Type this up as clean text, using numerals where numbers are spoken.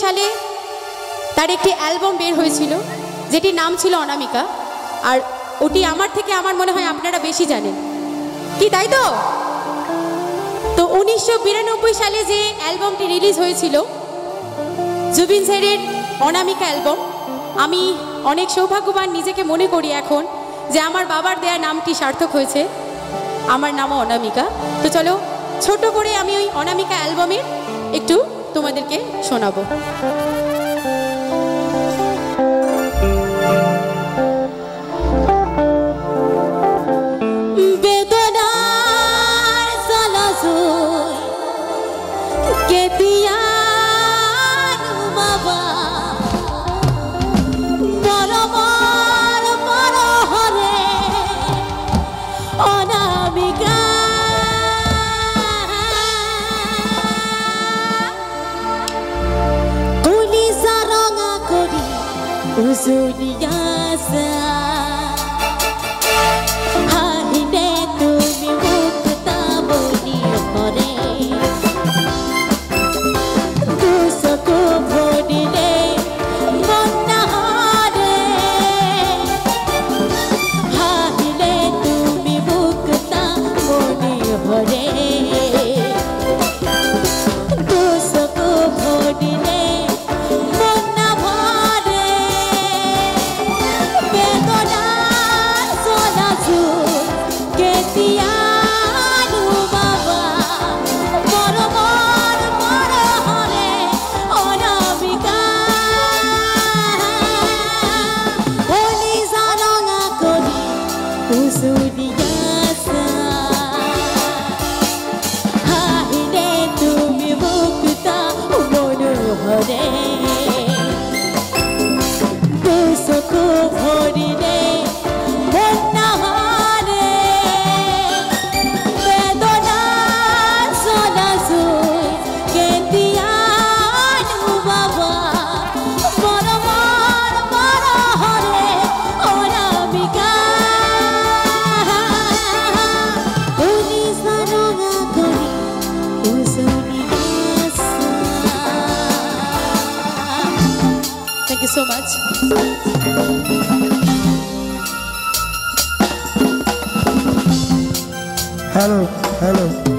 সালে তার একটি অ্যালবাম বের হয়েছিল যেটির নাম ছিল অনামিকা। আর ওটি আমার থেকে আমার মনে হয় আপনারা বেশি জানেন, কি তাই তো? তো 1992 সালে যে অ্যালবামটি রিলিজ হয়েছিল জুবিন স্যারের অনামিকা অ্যালবাম, আমি অনেক সৌভাগ্যবান নিজেকে মনে করি এখন যে আমার বাবার দেয়া নামটি সার্থক হয়েছে, আমার নামও অনামিকা। তো চলো ছোট করে আমি ওই অনামিকা অ্যালবামের একটু তোমাদেরকে শোনাবো। Thank you so much. Hello, hello.